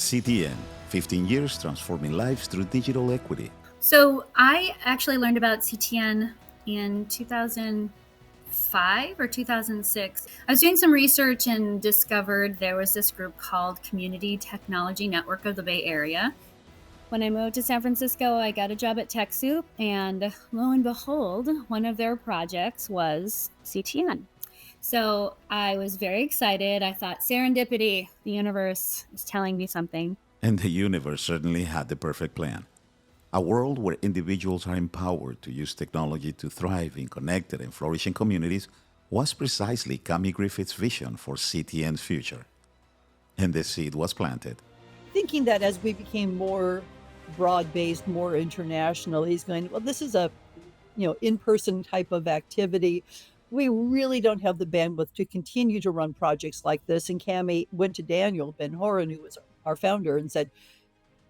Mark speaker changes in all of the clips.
Speaker 1: CTN, 15 years transforming lives through digital equity.
Speaker 2: So I actually learned about CTN in 2005 or 2006. I was doing some research and discovered there was this group called Community Technology Network of the Bay Area. When I moved to San Francisco, I got a job at TechSoup, and lo and behold, one of their projects was CTN. So I was very excited. I thought, serendipity, the universe is telling me something.
Speaker 1: And the universe certainly had the perfect plan. A world where individuals are empowered to use technology to thrive in connected and flourishing communities was precisely Cami Griffith's vision for CTN's future. And the seed was planted.
Speaker 3: Thinking that as we became more broad-based, more international, he's going, well, this is a, in-person type of activity. We really don't have the bandwidth to continue to run projects like this. And Cami went to Daniel Ben-Horon, who was our founder, and said,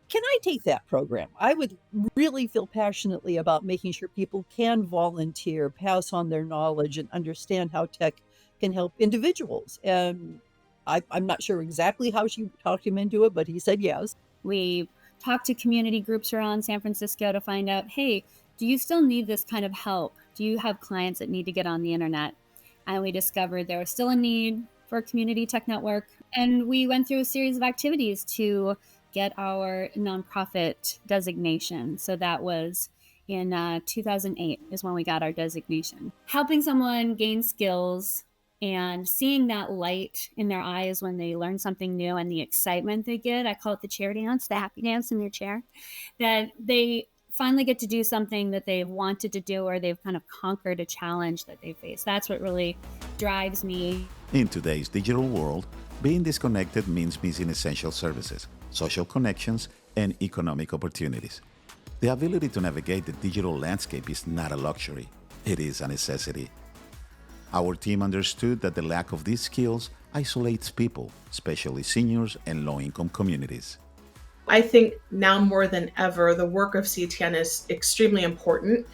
Speaker 3: can I take that program? I would really feel passionately about making sure people can volunteer, pass on their knowledge, and understand how tech can help individuals. And I'm not sure exactly how she talked him into it, but he said yes.
Speaker 2: We talked to community groups around San Francisco to find out, hey, do you still need this kind of help? Do you have clients that need to get on the internet? And we discovered there was still a need for a community tech network. And we went through a series of activities to get our nonprofit designation. So that was in 2008 is when we got our designation. Helping someone gain skills and seeing that light in their eyes when they learn something new and the excitement they get, I call it the chair dance, the happy dance in their chair, that they finally get to do something that they've wanted to do or they've kind of conquered a challenge that they face. That's what really drives me.
Speaker 1: In today's digital world, being disconnected means missing essential services, social connections, and economic opportunities. The ability to navigate the digital landscape is not a luxury, it is a necessity. Our team understood that the lack of these skills isolates people, especially seniors and low-income communities.
Speaker 4: I think now more than ever, the work of CTN is extremely important.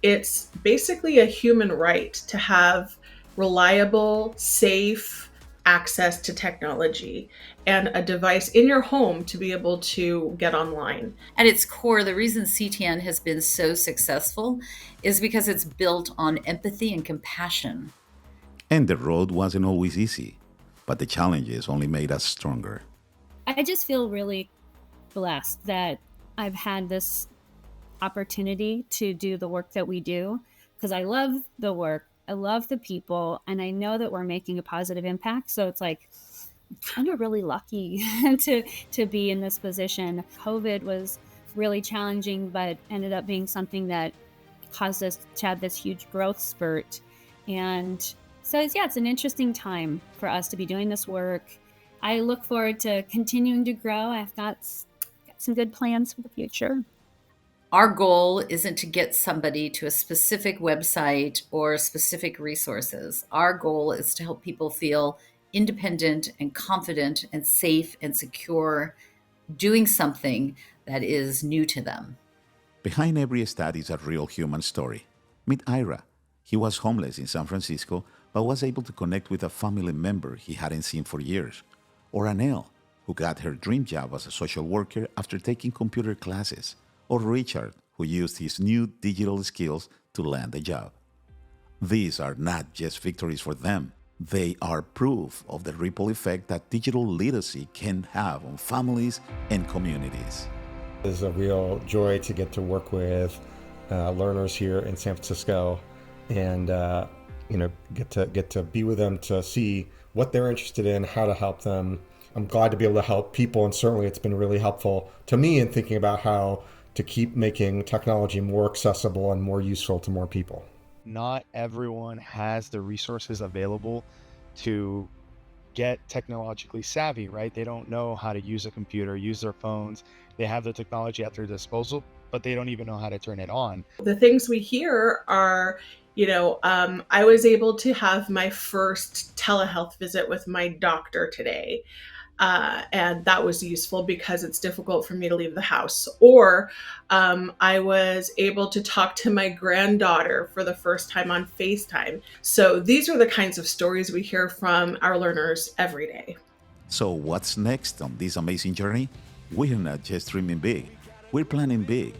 Speaker 4: It's basically a human right to have reliable, safe access to technology and a device in your home to be able to get online.
Speaker 5: At its core, the reason CTN has been so successful is because it's built on empathy and compassion.
Speaker 1: And the road wasn't always easy, but the challenges only made us stronger.
Speaker 2: I just feel really blessed that I've had this opportunity to do the work that we do because I love the work, I love the people, and I know that we're making a positive impact. So it's like I'm kind of really lucky to be in this position. COVID was really challenging, but ended up being something that caused us to have this huge growth spurt. And so it's an interesting time for us to be doing this work. I look forward to continuing to grow. I've got some good plans for the future.
Speaker 5: Our goal isn't to get somebody to a specific website or specific resources. Our goal is to help people feel independent and confident and safe and secure doing something that is new to them.
Speaker 1: Behind every stat is a real human story. Meet Ira. He was homeless in San Francisco, but was able to connect with a family member he hadn't seen for years. Or Anel, who got her dream job as a social worker after taking computer classes. Or Richard, who used his new digital skills to land a job. These are not just victories for them. They are proof of the ripple effect that digital literacy can have on families and communities.
Speaker 6: It's a real joy to get to work with learners here in San Francisco and get to be with them to see what they're interested in, how to help them. I'm glad to be able to help people, and certainly it's been really helpful to me in thinking about how to keep making technology more accessible and more useful to more people.
Speaker 7: Not everyone has the resources available to get technologically savvy, right? They don't know how to use a computer, use their phones. They have the technology at their disposal, but they don't even know how to turn it on.
Speaker 4: The things we hear are, I was able to have my first telehealth visit with my doctor today. And that was useful because it's difficult for me to leave the house. Or I was able to talk to my granddaughter for the first time on FaceTime. So these are the kinds of stories we hear from our learners every day.
Speaker 1: So, what's next on this amazing journey? We're not just dreaming big, we're planning big.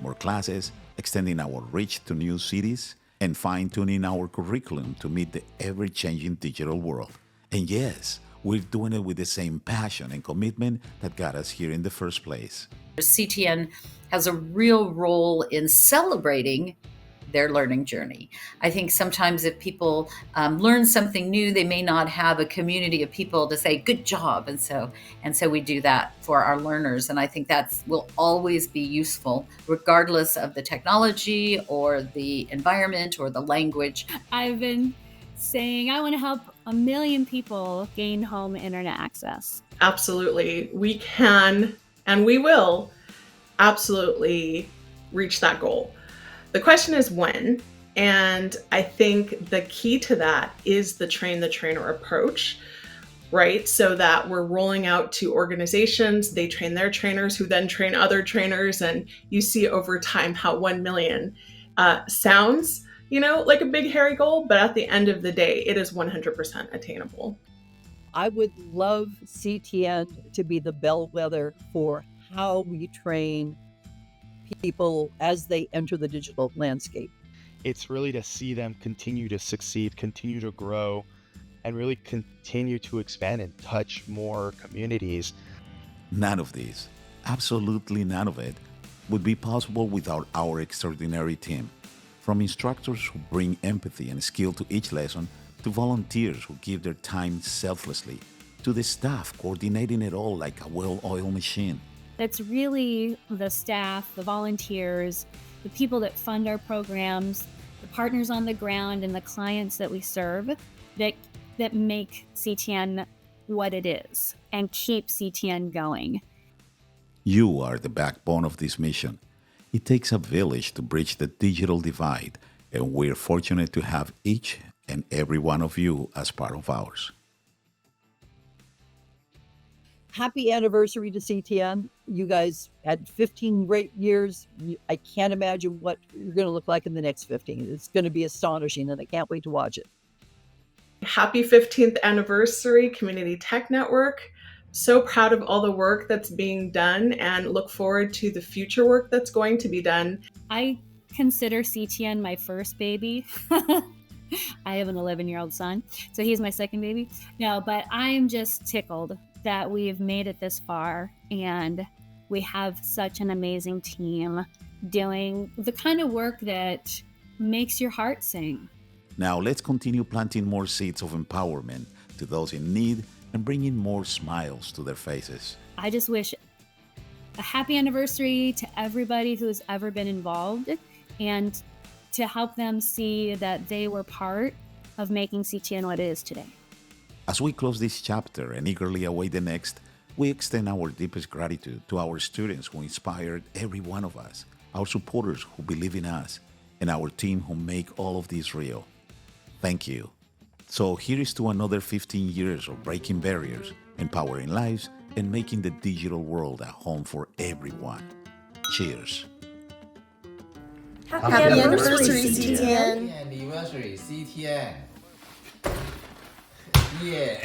Speaker 1: More classes, extending our reach to new cities, and fine tuning our curriculum to meet the ever changing digital world. And yes, we're doing it with the same passion and commitment that got us here in the first place.
Speaker 5: CTN has a real role in celebrating their learning journey. I think sometimes if people learn something new, they may not have a community of people to say good job, and so we do that for our learners. And I think that will always be useful, regardless of the technology or the environment or the language.
Speaker 2: I've been saying I want to help 1 million people gain home internet access.
Speaker 4: Absolutely. We can and we will absolutely reach that goal. The question is when, and I think the key to that is the train the trainer approach, right? So that we're rolling out to organizations, they train their trainers who then train other trainers, and you see over time how 1 million sounds, like a big hairy goal, but at the end of the day, it is 100% attainable.
Speaker 3: I would love CTN to be the bellwether for how we train people as they enter the digital landscape.
Speaker 7: It's really to see them continue to succeed, continue to grow, and really continue to expand and touch more communities.
Speaker 1: None of this, absolutely none of it, would be possible without our extraordinary team. From instructors who bring empathy and skill to each lesson, to volunteers who give their time selflessly, to the staff coordinating it all like a well-oiled machine.
Speaker 2: It's really the staff, the volunteers, the people that fund our programs, the partners on the ground, and the clients that we serve that make CTN what it is and keep CTN going.
Speaker 1: You are the backbone of this mission. It takes a village to bridge the digital divide, and we're fortunate to have each and every one of you as part of ours.
Speaker 3: Happy anniversary to CTN. You guys had 15 great years. I can't imagine what you're going to look like in the next 15. It's going to be astonishing, and I can't wait to watch it.
Speaker 4: Happy 15th anniversary, Community Tech Network. So proud of all the work that's being done and look forward to the future work that's going to be done.
Speaker 2: I consider CTN my first baby. I have an 11-year-old son, so he's my second baby. No, but I'm just tickled that we've made it this far, and we have such an amazing team doing the kind of work that makes your heart sing.
Speaker 1: Now let's continue planting more seeds of empowerment to those in need and bringing more smiles to their faces.
Speaker 2: I just wish a happy anniversary to everybody who's ever been involved, and to help them see that they were part of making CTN what it is today.
Speaker 1: As we close this chapter and eagerly await the next, we extend our deepest gratitude to our students who inspired every one of us, our supporters who believe in us, and our team who make all of this real. Thank you. So here is to another 15 years of breaking barriers, empowering lives, and making the digital world a home for everyone. Cheers.
Speaker 8: Happy anniversary, CTN!
Speaker 9: Happy anniversary, CTN! Yeah!